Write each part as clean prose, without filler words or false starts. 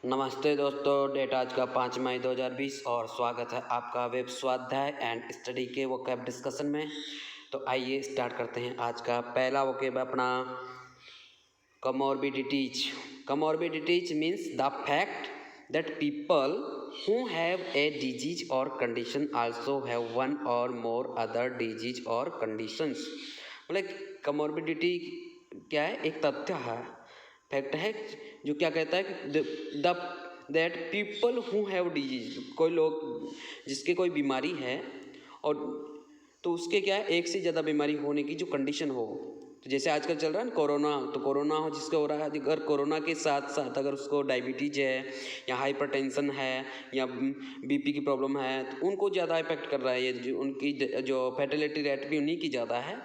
नमस्ते दोस्तों, डेट आज का 5 मई 2020 और स्वागत है आपका वेब स्वाध्याय एंड स्टडी के वोकैब डिस्कशन में। तो आइए स्टार्ट करते हैं। आज का पहला वोकैब अपना comorbidities. Comorbidities means the fact that people who have a disease or condition also have one or more other disease or conditions। मतलब कमॉर्बिडिटी क्या है? एक तथ्य है, फैक्ट है जो क्या कहता है कि the that people who have disease, कोई लोग जिसके कोई बीमारी है और तो उसके क्या है एक से ज़्यादा बीमारी होने की जो कंडीशन हो। तो जैसे आजकल चल रहा है ना कोरोना, तो कोरोना हो जिसका हो रहा है, अगर कोरोना के साथ साथ अगर उसको डायबिटीज है या हाइपरटेंशन है या बीपी की प्रॉब्लम है तो उनको ज़्यादा इफेक्ट कर रहा है। ये उनकी जो फर्टिलिटी रेट भी उन्हीं की ज़्यादा है,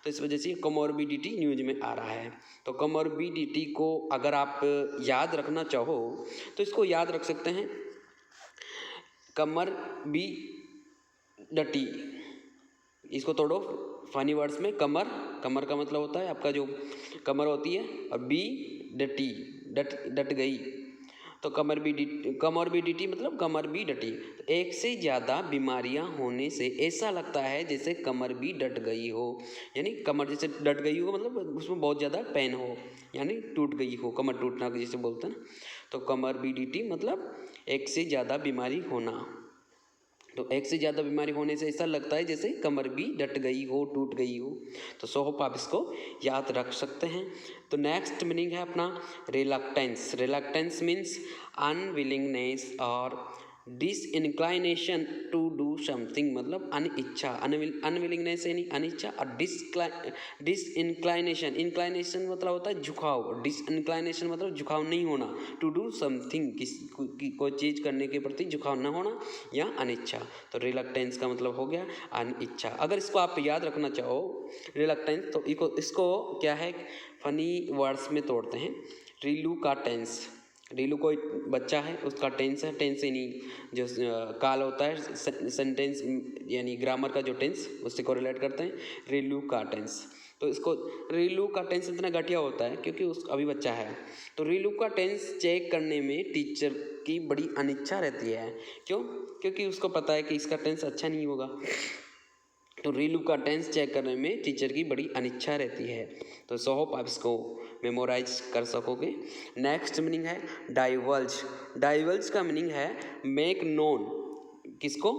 तो इस वजह से कमॉर्बिडिटी न्यूज में आ रहा है। तो कमॉर्बिडिटी को अगर आप याद रखना चाहो तो इसको याद रख सकते हैं कमर बी डटी। इसको तोड़ो फनी वर्ड्स में। कमर, कमर का मतलब होता है आपका जो कमर होती है, और बी डटी, डट गई। तो कमॉर्बिडिटी मतलब कमर भी डटी। तो एक से ज़्यादा बीमारियां होने से ऐसा लगता है जैसे कमर भी डट गई हो, यानी कमर जैसे डट गई हो मतलब उसमें बहुत ज़्यादा पेन हो, यानी टूट गई हो, कमर टूटना जिसे बोलते हैं ना। तो कमॉर्बिडिटी मतलब एक से ज़्यादा बीमारी होना। तो एक से ज़्यादा बीमारी होने से ऐसा लगता है जैसे कमर भी डट गई हो, टूट गई हो। तो सो होप आप इसको याद रख सकते हैं। तो नेक्स्ट मीनिंग है अपना रिलक्टेंस। रिलक्टेंस मीन्स अनविलिंगनेस और डिसइंक्लाइनेशन टू डू समथिंग, मतलब अनिच्छा। अनविलिंगनेस यानी अनिच्छा, और डिसइंक्लाइनेशन, इंक्लाइनेशन मतलब होता है झुकाव, डिसइंक्लाइनेशन मतलब झुकाव नहीं होना, टू डू समथिंग कोई चीज़ करने के प्रति झुकाव न होना या अनिच्छा। तो रिलक्टेंस का मतलब हो गया अनिच्छा। अगर इसको आप याद रखना चाहो रिलक्टेंस, तो इसको क्या है फनी वर्ड्स में तोड़ते हैं। रीलू का टेंस, रीलू कोई बच्चा है उसका टेंस है, टेंस यानी जो काल होता है, सेंटेंस यानी ग्रामर का जो टेंस उससे को रिलेट करते हैं। रीलू का टेंस, तो इसको रीलू का टेंस इतना घटिया होता है क्योंकि उस अभी बच्चा है। तो रीलू का टेंस चेक करने में टीचर की बड़ी अनिच्छा रहती है। क्यों? क्योंकि उसको पता है कि इसका टेंस अच्छा नहीं होगा। तो रीलू का टेंस चेक करने में टीचर की बड़ी अनिच्छा रहती है। तो सो होप आप इसको मेमोराइज कर सकोगे। नेक्स्ट मीनिंग है डाइवल्ज। डाइवल्ज का मीनिंग है मेक नोन। किसको?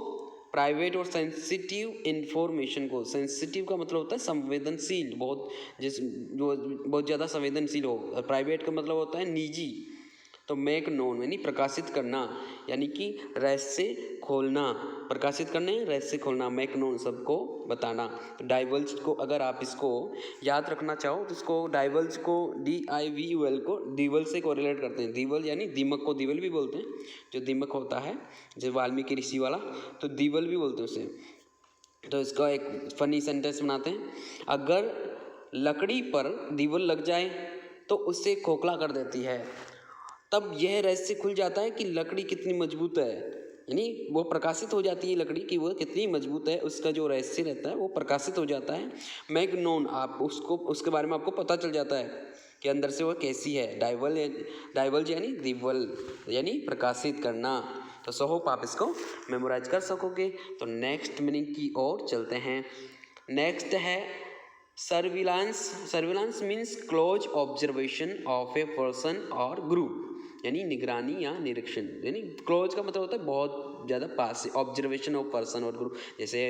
प्राइवेट और सेंसिटिव इन्फॉर्मेशन को। सेंसिटिव का मतलब होता है संवेदनशील, बहुत जो बहुत ज़्यादा संवेदनशील हो। और प्राइवेट का मतलब होता है निजी। तो मेक नोन यानी प्रकाशित करना, यानी कि रहस्य खोलना, प्रकाशित करने रहस्य खोलना, मेक नोन सबको बताना। तो डाइवल्ज को अगर आप इसको याद रखना चाहो तो इसको डाइवल्ज को DIVUL को दीवल से कोरिलेट करते हैं। दीवल यानी दीमक को दीवल भी बोलते हैं, जो दीमक होता है जो वाल्मीकि ऋषि वाला, तो दीवल भी बोलते हैं उसे। तो इसका एक फनी सेंटेंस बनाते हैं। अगर लकड़ी पर दीवल लग जाए तो उसे खोखला कर देती है, तब यह रहस्य खुल जाता है कि लकड़ी कितनी मजबूत है। यानी वो प्रकाशित हो जाती है लकड़ी की वो कितनी मजबूत है, उसका जो रहस्य रहता है वो प्रकाशित हो जाता है। मैग नोन, आप उसको उसके बारे में आपको पता चल जाता है कि अंदर से वो कैसी है। डाइवल्ज यानी दीवल यानी प्रकाशित करना। तो सो होप आप इसको मेमोराइज कर सकोगे। तो नेक्स्ट मीनिंग की ओर चलते हैं। नेक्स्ट है surveillance. Surveillance means close observation of a person और ग्रुप, यानी निगरानी या निरीक्षण। यानी क्लोज का मतलब होता है बहुत ज़्यादा पास, ऑब्जर्वेशन ऑफ पर्सन और ग्रुप। जैसे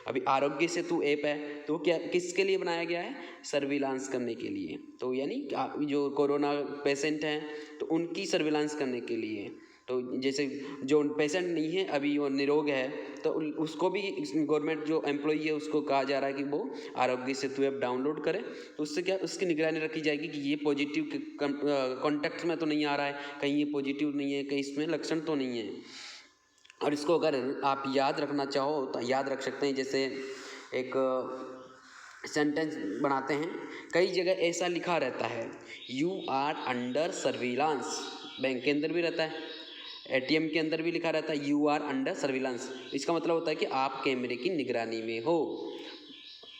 अभी आरोग्य सेतु ऐप है तो क्या किसके लिए बनाया गया है? सर्विलांस करने के लिए। तो यानी जो कोरोना पेशेंट हैं तो उनकी सर्विलांस करने के लिए। तो जैसे जो पेशेंट नहीं है अभी वो निरोग है तो उसको भी गवर्नमेंट जो एम्प्लॉई है उसको कहा जा रहा है कि वो आरोग्य सेतु ऐप डाउनलोड करे। तो उससे क्या उसकी निगरानी रखी जाएगी कि ये पॉजिटिव कॉन्टैक्ट में तो नहीं आ रहा है, कहीं ये पॉजिटिव नहीं है, कहीं इसमें लक्षण तो नहीं है। और इसको अगर आप याद रखना चाहो तो याद रख सकते हैं। जैसे एक सेंटेंस बनाते हैं, कई जगह ऐसा लिखा रहता है you are under surveillance. Bank के अंदर भी रहता है, ATM के अंदर भी लिखा रहता है यू आर अंडर सर्विलांस। इसका मतलब होता है कि आप कैमरे की निगरानी में हो।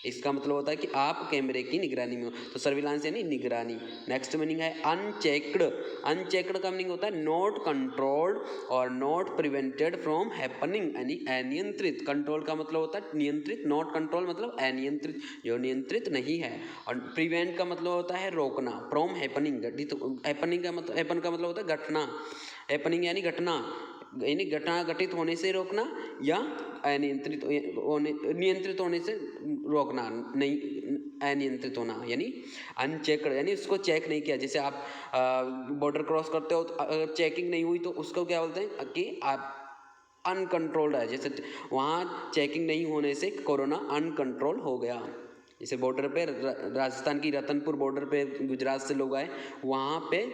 इसका मतलब होता है कि आप कैमरे की निगरानी में हो, तो सर्विलांस यानी निगरानी। नेक्स्ट मीनिंग है अनचेक्ड। अनचेक्ड का मीनिंग होता है नॉट कंट्रोल्ड और नॉट प्रिवेंटेड फ्रॉम हैपनिंग, यानी अनियंत्रित। कंट्रोल का मतलब होता है नियंत्रित, नॉट कंट्रोल मतलब अनियंत्रित, जो नियंत्रित नहीं है। और प्रिवेंट का मतलब होता है रोकना, फ्रॉम हैपनिंग, हैपनिंग का मतलब, हैपन का मतलब होता है घटना, हैपनिंग यानी घटना, यानी घटना घटित होने से रोकना या अनियंत्रित होने, नियंत्रित होने से रोकना, नहीं अनियंत्रित होना, यानी अनचेक्ड, यानी उसको चेक नहीं किया। जैसे आप बॉर्डर क्रॉस करते हो तो अगर चेकिंग नहीं हुई तो उसको क्या बोलते हैं कि आप अनकंट्रोल्ड है। जैसे वहाँ चेकिंग नहीं होने से कोरोना अनकंट्रोल हो गया। जैसे बॉर्डर पे राजस्थान की रतनपुर बॉर्डर पे गुजरात से लोग आए, वहाँ पे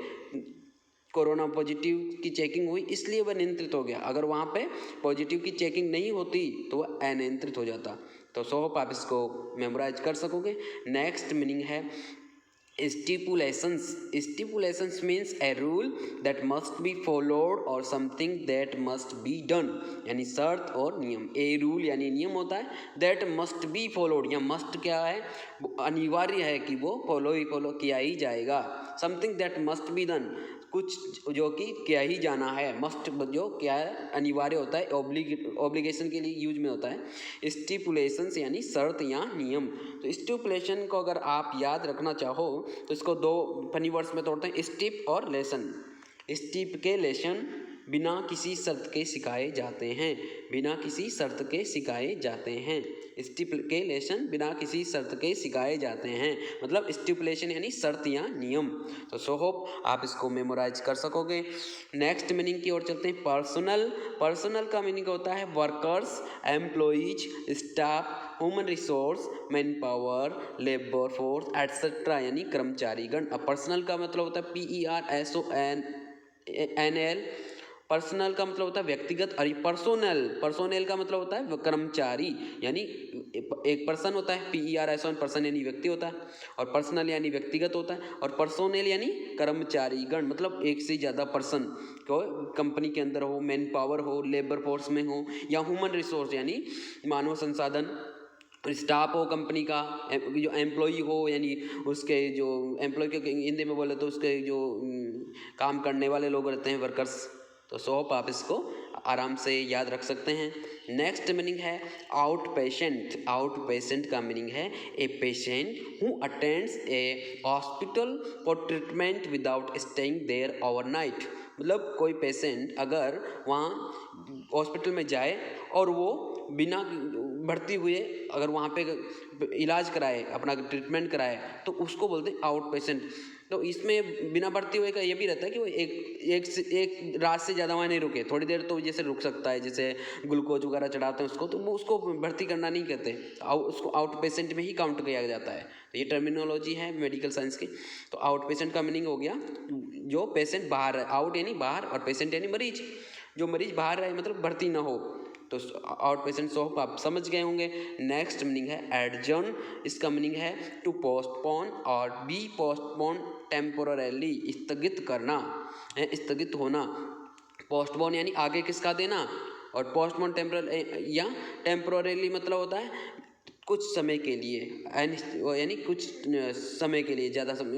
कोरोना पॉजिटिव की चेकिंग हुई इसलिए वह नियंत्रित हो गया। अगर वहाँ पे पॉजिटिव की चेकिंग नहीं होती तो वह अनियंत्रित हो जाता। तो सो होप आप इसको मेमोराइज कर सकोगे। नेक्स्ट मीनिंग है stipulations. Stipulations means a rule that must be followed और something that must be done, यानी शर्त और नियम। ए रूल यानी नियम होता है, दैट मस्ट बी फॉलोड, या मस्ट क्या है, अनिवार्य है कि वो फॉलो किया ही जाएगा। Something that must be done, कुछ जो कि क्या ही जाना है। मस्ट जो क्या है, अनिवार्य होता है, ऑब्लिगेशन के लिए यूज में होता है। स्टिपुलेशंस यानी शर्त या नियम। तो स्टिपुलेशन को अगर आप याद रखना चाहो तो इसको दो फनी वर्ड्स में तोड़ते हैं, स्टिप और लेसन। स्टिप के लेसन बिना किसी शर्त के सिखाए जाते हैं, बिना किसी शर्त के सिखाए जाते हैं। स्टिपुलेशन बिना किसी शर्त के सिखाए जाते हैं, मतलब स्टिपुलेशन यानी शर्त या नियम। तो सो होप आप इसको मेमोराइज कर सकोगे। नेक्स्ट मीनिंग की ओर चलते हैं पर्सनल। पर्सनल का मीनिंग होता है workers, employees, staff, human resource, man power, labour force etcetera, यानी कर्मचारीगण। अब पर्सनल का मतलब होता है PERSONAL। पर्सनल का मतलब होता है व्यक्तिगत, और पर्सोनेल का मतलब होता है कर्मचारी, यानी एक पर्सन होता है, PERSON पर्सन यानी व्यक्ति होता है, और पर्सनल यानी व्यक्तिगत होता है, और पर्सोनेल यानी कर्मचारीगण, मतलब एक से ज़्यादा पर्सन को कंपनी के अंदर हो, मैन पावर हो, लेबर फोर्स में हो, या ह्यूमन रिसोर्स यानी मानव संसाधन, स्टाफ हो कंपनी का, जो एम्प्लॉई हो यानी उसके जो एम्प्लॉय के हिंदी में बोले तो उसके जो काम करने वाले लोग रहते हैं, वर्कर्स। तो सो होप आप इसको आराम से याद रख सकते हैं। नेक्स्ट मीनिंग है आउट पेशेंट। आउट पेशेंट का मीनिंग है a patient who attends a hospital for treatment without staying there overnight. मतलब कोई पेशेंट अगर वहाँ हॉस्पिटल में जाए और वो बिना भर्ती हुए अगर वहाँ पे इलाज कराए, अपना ट्रीटमेंट कराए, तो उसको बोलते हैं आउट पेशेंट। तो इसमें बिना भर्ती हुए का ये भी रहता है कि वो एक रात से ज़्यादा वहाँ नहीं रुके, थोड़ी देर तो जैसे रुक सकता है, जैसे ग्लूकोज वगैरह चढ़ाते हैं उसको, तो वो उसको भर्ती करना नहीं कहते, उसको आउट पेशेंट में ही काउंट किया जाता है। तो ये टर्मिनोलॉजी है मेडिकल साइंस की। तो आउट पेशेंट का मीनिंग हो गया जो पेशेंट बाहर है, आउट यानी बाहर और पेशेंट यानी मरीज, जो मरीज बाहर रहे मतलब भर्ती ना हो। तो आउट पेशेंट सो आप समझ गए होंगे। नेक्स्ट मीनिंग है एडजर्न। इसका मीनिंग है टू पोस्टपोन और बी पोस्टपोन टेम्पोररीली, स्थगित करना, स्थगित होना। पोस्टपोन यानी आगे किसका देना, और पोस्टपोन टेम्पोररीली मतलब होता है कुछ समय के लिए, यानी कुछ समय के लिए, ज़्यादा समय,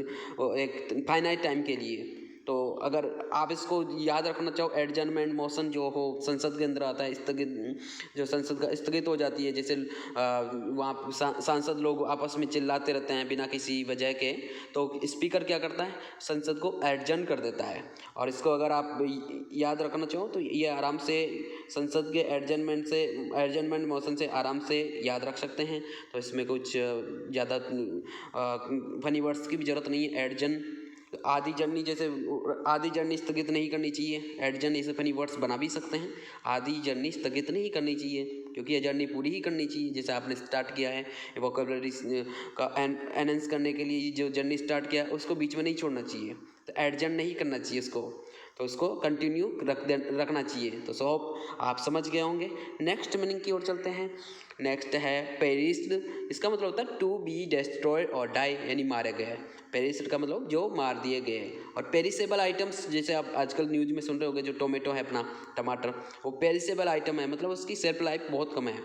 एक फाइनाइट टाइम के लिए। तो अगर आप इसको याद रखना चाहो, एडजर्नमेंट मोशन जो हो संसद के अंदर आता है, स्थगित, जो संसद का स्थगित हो जाती है, जैसे वहाँ सांसद लोग आपस में चिल्लाते रहते हैं बिना किसी वजह के, तो स्पीकर क्या करता है, संसद को एडजर्न कर देता है। और इसको अगर आप याद रखना चाहो तो ये आराम से संसद के एडजर्नमेंट मोशन से आराम से याद रख सकते हैं। तो इसमें कुछ ज़्यादा फनी वर्ड्स की भी ज़रूरत नहीं है। एडजर्न, आधी जर्नी, जैसे आधी जर्नी स्थगित नहीं करनी चाहिए, एडजर्न इसे फनी वर्ड्स बना भी सकते हैं। आधी जर्नी स्थगित नहीं करनी चाहिए क्योंकि ये जर्नी पूरी ही करनी चाहिए। जैसे आपने स्टार्ट किया है वोकैबुलरी का एनहेंस करने के लिए, जो जर्नी स्टार्ट किया उसको बीच में नहीं छोड़ना चाहिए, तो एडजर्न नहीं करना चाहिए इसको, तो उसको कंटिन्यू रखना चाहिए। तो सो आप समझ गए होंगे। नेक्स्ट मीनिंग की ओर चलते हैं। नेक्स्ट है पेरिस्ड, इसका मतलब होता है टू बी डिस्ट्रॉयड और डाई, यानी मारे गए। पेरिस्ड का मतलब जो मार दिए गए। और पेरिसेबल आइटम्स, जैसे आप आजकल न्यूज़ में सुन रहे होंगे, जो टोमेटो है अपना टमाटर, वो पेरिसेबल आइटम है, मतलब उसकी शेल्फ लाइफ बहुत कम है,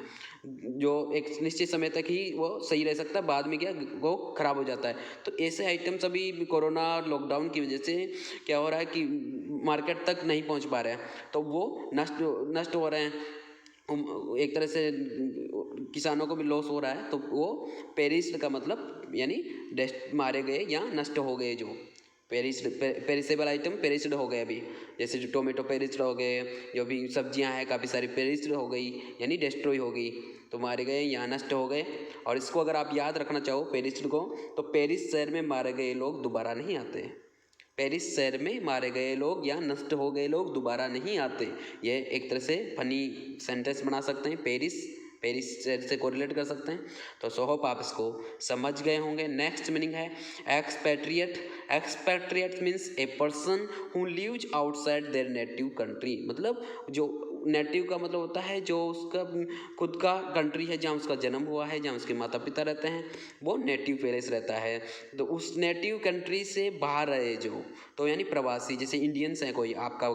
जो एक निश्चित समय तक ही वो सही रह सकता है, बाद में क्या वो खराब हो जाता है। तो ऐसे आइटम्स अभी कोरोना लॉकडाउन की वजह से क्या हो रहा है कि मार्केट तक नहीं पहुंच पा रहे हैं, तो वो नष्ट हो रहे हैं। एक तरह से किसानों को भी लॉस हो रहा है। तो वो पेरिस्ड का मतलब यानी मारे गए या नष्ट हो गए। जो पेरिसेबल आइटम पेरिस्ड हो गए अभी, जैसे जो टोमेटो पेरिस्ड हो गए, जो भी सब्जियां हैं काफ़ी सारी पेरिस्ड हो गई, यानी डिस्ट्रॉय हो गई, तो मारे गए या नष्ट हो गए। और इसको अगर आप याद रखना चाहो पेरिस्ड को, तो पेरिस शहर में मारे गए लोग दोबारा नहीं आते। पेरिस शहर में मारे गए लोग या नष्ट हो गए लोग दोबारा नहीं आते। ये एक तरह से फनी सेंटेंस बना सकते हैं, पेरिस शहर से कोरिलेट कर सकते हैं। तो सो होप आप इसको समझ गए होंगे। नेक्स्ट मीनिंग है expatriate. Expatriate means a person who lives outside their native country, मतलब जो नेटिव का मतलब होता है जो उसका खुद का कंट्री है, जहाँ उसका जन्म हुआ है, जहाँ उसके माता पिता रहते हैं, वो नेटिव प्लेस रहता है। तो उस नेटिव कंट्री से बाहर रहे जो, तो यानी प्रवासी, जैसे इंडियंस हैं, कोई आपका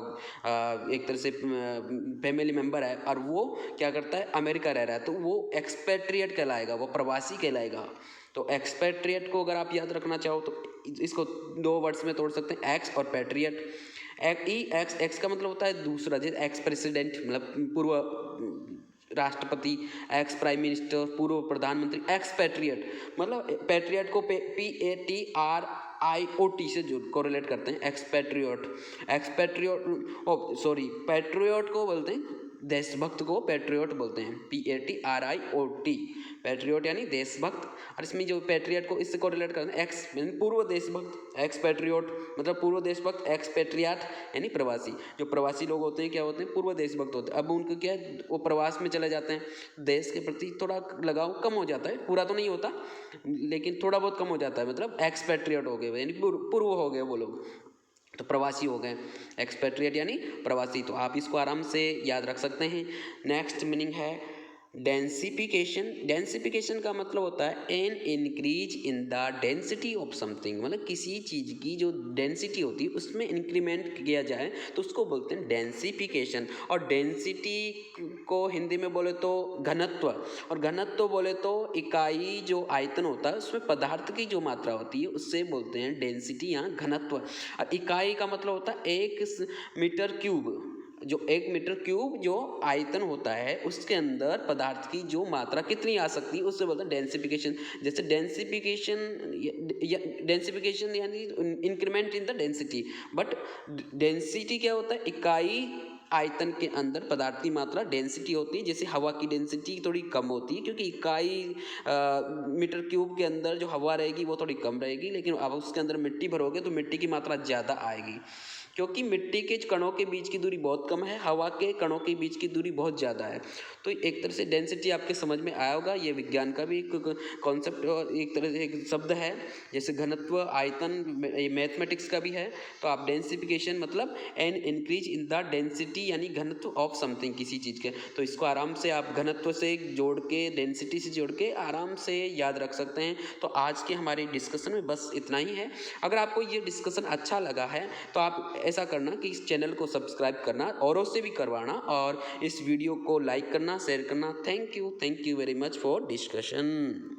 एक तरह से फैमिली मेम्बर है और वो क्या करता है अमेरिका रह रहा है, तो वो एक्सपेट्रिएट कहलाएगा, वो प्रवासी कहलाएगा। तो एक्सपेट्रिएट को अगर आप याद रखना चाहो तो इसको दो वर्ड्स में तोड़ सकते हैं, एक्स और पैट्रियट। एक्स का मतलब होता है दूसरा, जैसे एक्स प्रेसिडेंट मतलब पूर्व राष्ट्रपति, एक्स प्राइम मिनिस्टर पूर्व प्रधानमंत्री। एक्सपैट्रिएट मतलब पैट्रियट को PATRIOT से जो कोरिलेट करते हैं, पैट्रियट को बोलते हैं देशभक्त को पैट्रियट बोलते हैं, PATRIOT, पैट्रियट यानी देशभक्त। और इसमें जो पैट्रियट को इससे कोरिलेट करते हैं, एक्स पूर्व देशभक्त, एक्स पैट्रियट मतलब पूर्व देशभक्त, एक्स पैट्रियट यानी प्रवासी। जो प्रवासी लोग होते हैं क्या होते हैं, पूर्व देशभक्त होते हैं। अब उनको क्या है, वो प्रवास में चले जाते हैं, देश के प्रति थोड़ा लगाव कम हो जाता है, पूरा तो नहीं होता लेकिन थोड़ा बहुत कम हो जाता है, मतलब एक्स पैट्रियट हो गए यानी पूर्व हो गए वो लोग, तो प्रवासी हो गए, एक्सपेट्रिएट यानी प्रवासी। तो आप इसको आराम से याद रख सकते हैं। नेक्स्ट मीनिंग है डेंसिफिकेशन। डेंसिफिकेशन का मतलब होता है an increase in the density of something, मतलब किसी चीज़ की जो डेंसिटी होती है उसमें इंक्रीमेंट किया जाए तो उसको बोलते हैं डेंसिफिकेशन। और डेंसिटी को हिंदी में बोले तो घनत्व, और घनत्व बोले तो इकाई जो आयतन होता है उसमें पदार्थ की जो मात्रा होती है उससे बोलते हैं डेंसिटी या घनत्व। और इकाई का मतलब होता है 1 मीटर क्यूब, जो 1 मीटर क्यूब जो आयतन होता है उसके अंदर पदार्थ की जो मात्रा कितनी आ सकती है उससे बोलते हैं डेंसिफिकेशन। जैसे डेंसिफिकेशन यानी increment in the density, but density क्या होता है, इकाई आयतन के अंदर पदार्थ की मात्रा डेंसिटी होती है। जैसे हवा की डेंसिटी थोड़ी कम होती है क्योंकि इकाई मीटर क्यूब के अंदर जो हवा रहेगी वो थोड़ी कम रहेगी, लेकिन अब उसके अंदर मिट्टी भरोगे तो मिट्टी की मात्रा ज़्यादा आएगी, क्योंकि मिट्टी के कणों के बीच की दूरी बहुत कम है, हवा के कणों के बीच की दूरी बहुत ज़्यादा है। तो एक तरह से डेंसिटी आपके समझ में आया होगा, ये विज्ञान का भी एक कॉन्सेप्ट और एक तरह से एक शब्द है। जैसे घनत्व, आयतन, मैथमेटिक्स का भी है। तो आप डेंसिफिकेशन मतलब an increase in the density यानी घनत्व ऑफ समथिंग, किसी चीज़ के। तो इसको आराम से आप घनत्व से जोड़ के, डेंसिटी से जोड़ के आराम से याद रख सकते हैं। तो आज के हमारे डिस्कशन में बस इतना ही है। अगर आपको ये डिस्कशन अच्छा लगा है तो आप ऐसा करना कि इस चैनल को सब्सक्राइब करना, औरों से भी करवाना, और इस वीडियो को लाइक करना, शेयर करना। Thank you very much for discussion.